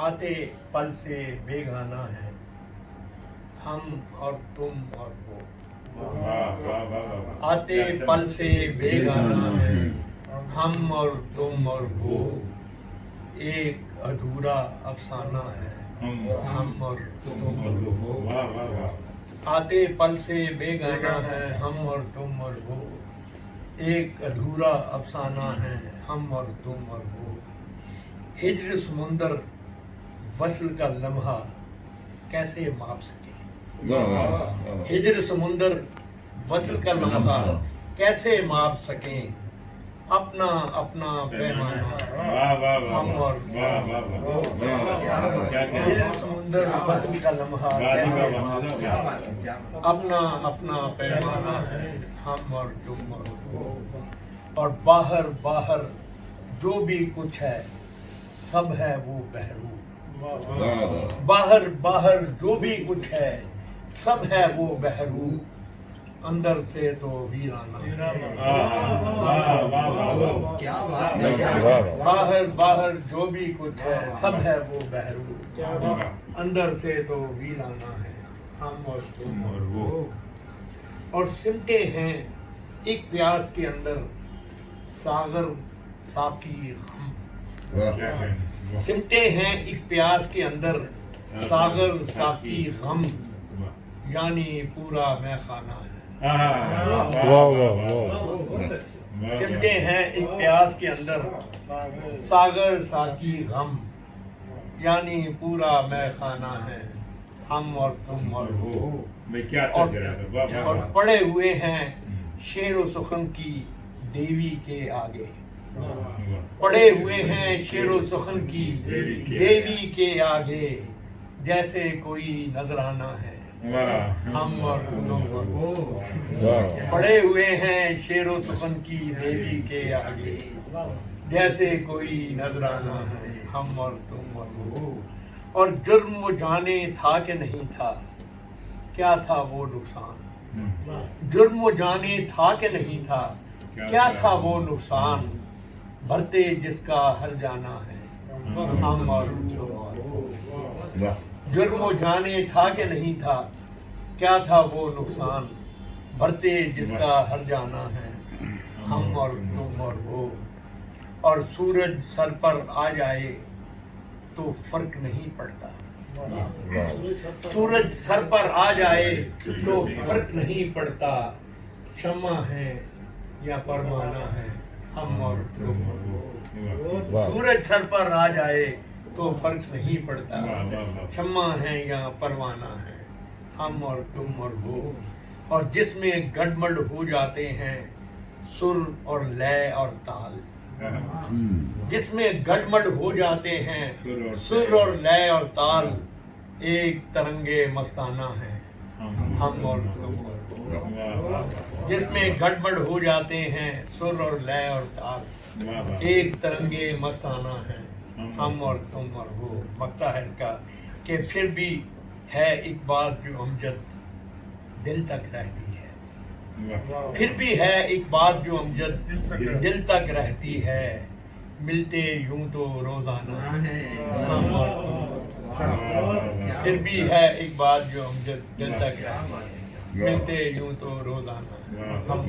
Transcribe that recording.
आते पल से बेगाना है हम और तुम और वो। आते पल से बेगाना है हम और तुम और वो। एक अधूरा अफसाना है हम और तुम और वो। आते पल से बेगाना है हम और तुम और वो। एक अधूरा अफसाना है हम और तुम और वो। हिज्र समुंदर वस्ल का लम्हा कैसे माप सके। हिज्र समुंदर वस्ल का लम्हा कैसे माप सकें। अपना अपना पैमाना हम और हिज्र समुंदर वस्ल का लम्हा कैसे माप सकें। अपना अपना पैमाना है हम और तुम और वो। और बाहर बाहर जो भी कुछ है सब है वो बहरू। बाहर बाहर जो भी कुछ है सब है वो बहरू। अंदर से तो वीराना। बाहर बाहर जो भी कुछ है सब है वो बहरू। अंदर से तो वीराना है हम और तुम और वो। और सिमटे हैं एक प्यास के अंदर सागर साकी हम। सिमटे हैं एक प्यास के अंदर सागर साकी गम यानी पूरा मैखाना है। सिमटे हैं एक प्यास के अंदर सागर साकी गम यानी पूरा मैखाना है हम और तुम और वो। और पड़े हुए हैं शेर व सुखन की देवी के आगे। पड़े हुए हैं शेर व सुखन की देवी के आगे जैसे कोई नजराना है हम और तुम और वो। पड़े हुए हैं शेर व सुखन की देवी के आगे जैसे कोई नजराना है हम और तुम और वो। और जुर्म वो जाने था कि नहीं था क्या था वो नुकसान। जुर्म वो जाने था कि नहीं था क्या था वो नुकसान। भरते जिसका हर जाना है हम और तुम और वो। जुर्म वो जाने था कि नहीं था क्या था वो नुकसान। भरते जिसका हर जाना है हम और तुम और वो। और सूरज सर पर आ जाए तो फर्क नहीं पड़ता। सूरज सर पर आ जाए तो फर्क नहीं पड़ता। शम्मा है या परवाना है हम और तुम और वो। सूरज सर पर आ जाए तो फर्क नहीं पड़ता। शम्मा है या परवाना है हम और तुम और वो। और जिसमें गड़बड़ हो जाते हैं सुर और लय और ताल। जिसमें गड़बड़ हो जाते हैं सुर और लय और ताल एक तरंगे मस्ताना है हम और तुम और वो। जिसमें गड़बड़ हो जाते हैं सुर और लय और ताल एक तरंगे मस्ताना है हम और तुम और वो। बकता है इसका कि फिर भी है एक बात जो अमजद दिल तक रहती है। फिर भी है एक बात जो अमजद दिल तक रहती है। मिलते यूं तो रोजाना हम और तुम। फिर भी है एक बात जो अमजद दिल तक रहती है। मिलते यूं तो रोजाना हम।